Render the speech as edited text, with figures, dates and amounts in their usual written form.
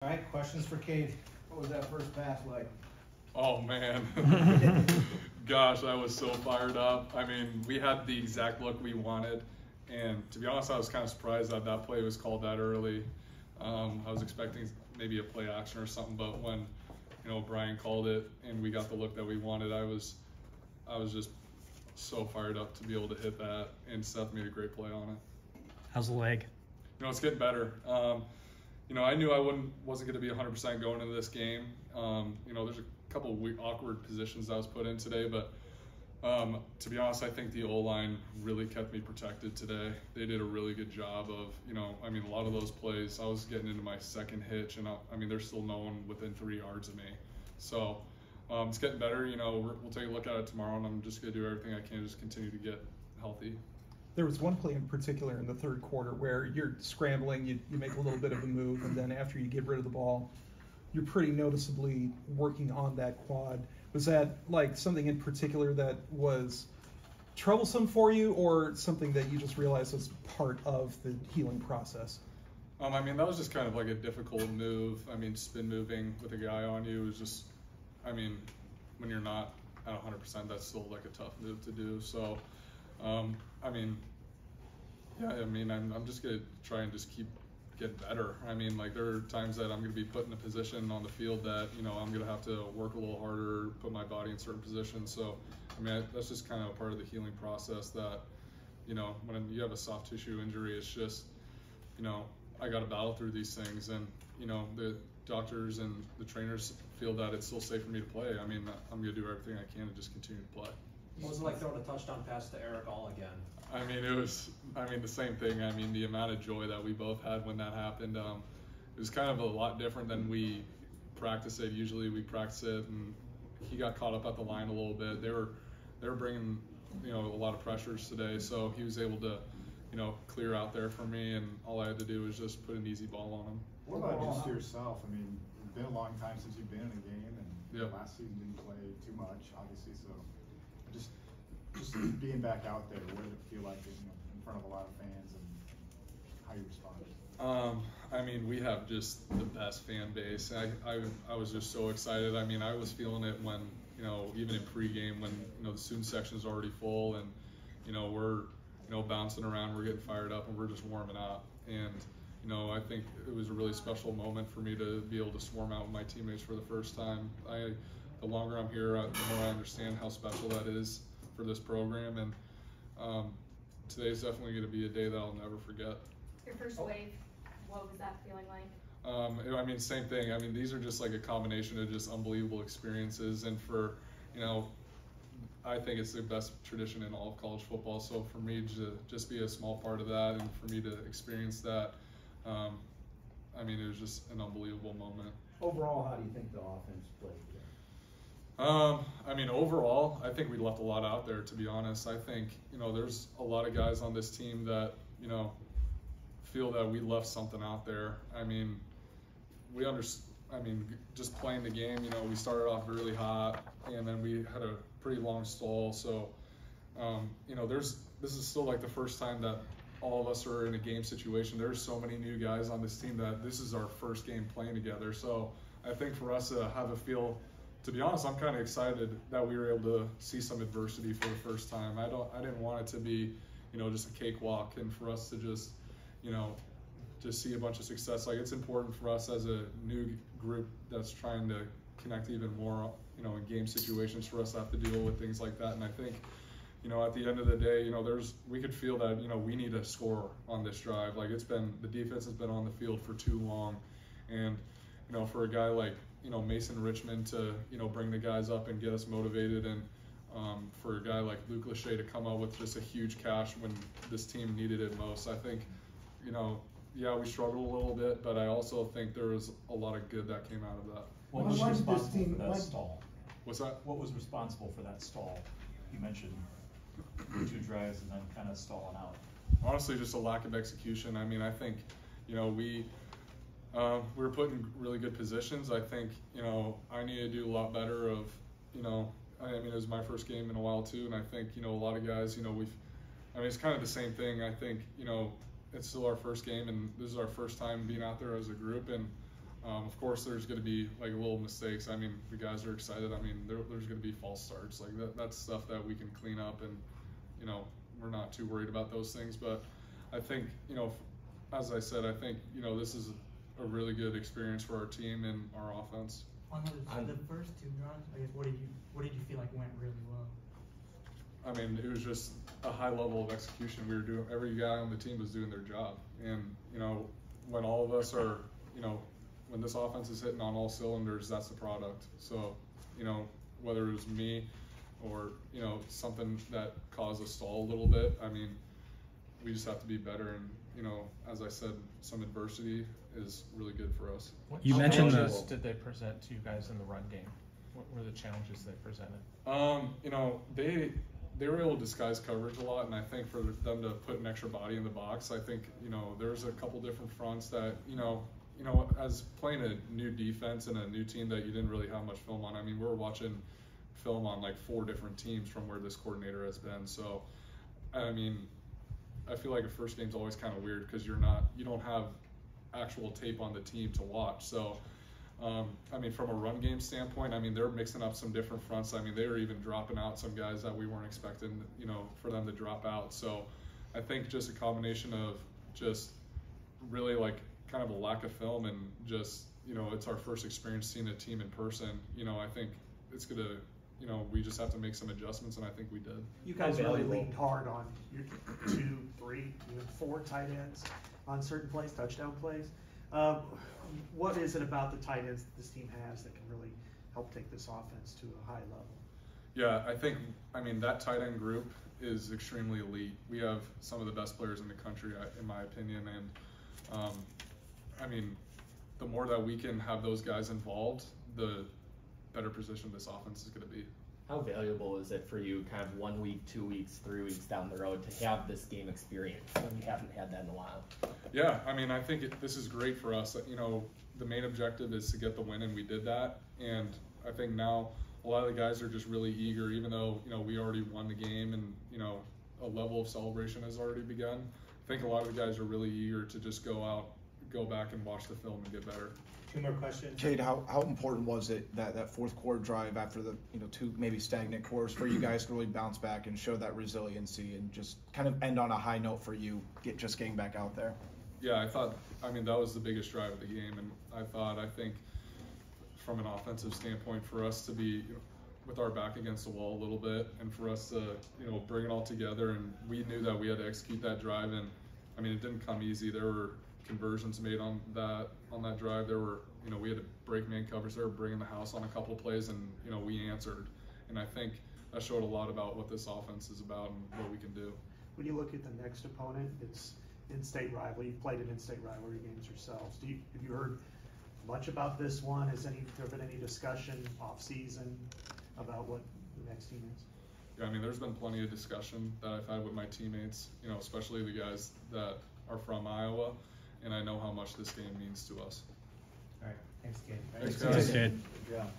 All right, questions for Cade. What was that first pass like? Oh, man. Gosh, I was so fired up. I mean, we had the exact look we wanted. And to be honest, I was kind of surprised that that play was called that early. I was expecting maybe a play action or something, but when, Brian called it and we got the look that we wanted, I was just so fired up to be able to hit that, and Seth made a great play on it. How's the leg? It's getting better. I knew I wasn't going to be 100% going into this game. There's a couple of awkward positions I was put in today, but to be honest, I think the O-line really kept me protected today. They did a really good job of, a lot of those plays, I was getting into my second hitch, and there's still no one within 3 yards of me. So it's getting better. We'll take a look at it tomorrow, and I'm just going to do everything I can to just continue to get healthy. There was one play in particular in the third quarter where you're scrambling, you make a little bit of a move, and then after you get rid of the ball, you're pretty noticeably working on that quad. Was that like something in particular that was troublesome for you, or something that you just realized was part of the healing process? That was just kind of like a difficult move. Spin moving with a guy on you is just, when you're not at 100%, that's still like a tough move to do. So, I'm just going to try and just keep getting better. There are times that I'm going to be put in a position on the field that, I'm going to have to work a little harder, put my body in certain positions. So, that's just kind of a part of the healing process that, when you have a soft tissue injury, it's just, I got to battle through these things. And, the doctors and the trainers feel that it's still safe for me to play. I'm going to do everything I can to just continue to play. What was it like throwing a touchdown pass to Eric all again? It was, the same thing. The amount of joy that we both had when that happened, it was kind of a lot different than we practice it. Usually we practice it, and he got caught up at the line a little bit. They were bringing, a lot of pressures today, so he was able to, clear out there for me, and all I had to do was just put an easy ball on him. What about just yourself? It's been a long time since you've been in a game, and last season didn't play too much, obviously, so just being back out there, what did it feel like in front of a lot of fans, and how you responded? We have just the best fan base. I was just so excited. I was feeling it when, even in pregame when, the student section is already full, and, we're, bouncing around, we're getting fired up, and we're just warming up. And, I think it was a really special moment for me to be able to swarm out with my teammates for the first time. The longer I'm here, the more I understand how special that is for this program, and today's definitely going to be a day that I'll never forget. Your first wave, what was that feeling like? Same thing. These are just like a combination of just unbelievable experiences, and for, I think it's the best tradition in all of college football. So for me to just be a small part of that, and for me to experience that, it was just an unbelievable moment. Overall, how do you think the offense played today? Overall, I think we left a lot out there, to be honest. I think, there's a lot of guys on this team that, feel that we left something out there. Just playing the game, we started off really hot, and then we had a pretty long stall. So, this is still like the first time that all of us are in a game situation. There's so many new guys on this team that this is our first game playing together. So I think for us to have a feel, to be honest, I'm kind of excited that we were able to see some adversity for the first time. I didn't want it to be, just a cakewalk, and for us to just, just see a bunch of success. Like, it's important for us as a new group that's trying to connect even more, in game situations, for us to have to deal with things like that. And I think, at the end of the day, we could feel that, we need to score on this drive. Like, the defense has been on the field for too long, and, for a guy like, Mason Richmond to, bring the guys up and get us motivated, and for a guy like Luke Lachey to come out with just a huge cash when this team needed it most. I think, we struggled a little bit, but I also think there was a lot of good that came out of that. What was responsible for that stall? What's that? What was responsible for that stall? You mentioned 2 drives and then kind of stalling out. Honestly, just a lack of execution. I think, we were put in really good positions. I think, I need to do a lot better of, it was my first game in a while too, and I think, a lot of guys, it's kind of the same thing. I think, it's still our first game, and this is our first time being out there as a group, and Of course, there's going to be like little mistakes. I mean, the guys are excited. I mean, there's going to be false starts. Like that's stuff that we can clean up, and you know, we're not too worried about those things. But I think, you know, as I said, I think, you know, this is a really good experience for our team and our offense. On the first two drives, I guess, what did you feel like went really well? I mean, it was just a high level of execution. We were doing, every guy on the team was doing their job. And, you know, when all of us are, you know, when this offense is hitting on all cylinders, that's the product. So, you know, whether it was me or, you know, something that caused a stall a little bit, I mean, we just have to be better. And, you know, as I said, some adversity is really good for us. What You mentioned challenges the- did they present to you guys in the run game? What were the challenges they presented? You know, they were able to disguise coverage a lot, and I think for them to put an extra body in the box, I think, you know, there's a couple different fronts that, you know, as playing a new defense and a new team that you didn't really have much film on. I mean, we're watching film on like 4 different teams from where this coordinator has been. So, I mean, I feel like a first game's always kind of weird because you don't have actual tape on the team to watch. So, I mean, from a run game standpoint, I mean, they're mixing up some different fronts. I mean, they were even dropping out some guys that we weren't expecting, you know, for them to drop out. So I think just a combination of just really like kind of a lack of film and just, you know, it's our first experience seeing a team in person. You know, I think it's going to, you know, we just have to make some adjustments, and I think we did. You guys really Valuable. leaned hard on your 2, 3, even 4 tight ends on certain plays, touchdown plays. What is it about the tight ends that this team has that can really help take this offense to a high level? Yeah, I think, I mean, that tight end group is extremely elite. We have some of the best players in the country, in my opinion, and I mean, the more that we can have those guys involved, the better position this offense is going to be. How valuable is it for you, kind of 1 week, 2 weeks, 3 weeks down the road, to have this game experience when you haven't had that in a while? Yeah, I mean, I think this is great for us. You know, the main objective is to get the win, and we did that. And I think now a lot of the guys are just really eager, even though, you know, we already won the game and, you know, a level of celebration has already begun. I think a lot of the guys are really eager to just go back and watch the film and get better. 2 more questions. Cade, how important was it that fourth quarter drive after the 2 maybe stagnant quarters for you guys to really bounce back and show that resiliency and just kind of end on a high note for you, getting back out there? Yeah, I mean, that was the biggest drive of the game, and I think from an offensive standpoint, for us to be with our back against the wall a little bit, and for us to, you know, bring it all together, and we knew that we had to execute that drive, and I mean, it didn't come easy. There were conversions made on that drive. There were, you know, we had to break man covers. They were bringing the house on a couple of plays, and, you know, we answered, and I think that showed a lot about what this offense is about and what we can do. When you look at the next opponent, it's in-state rivalry. You've played in in-state rivalry games yourselves. Have you heard much about this one? Has there been any discussion off-season about what the next team is? Yeah, I mean, there's been plenty of discussion that I've had with my teammates, you know, especially the guys that are from Iowa, and I know how much this game means to us. All right, thanks, Cade. Thanks, guys. Cade. Good job.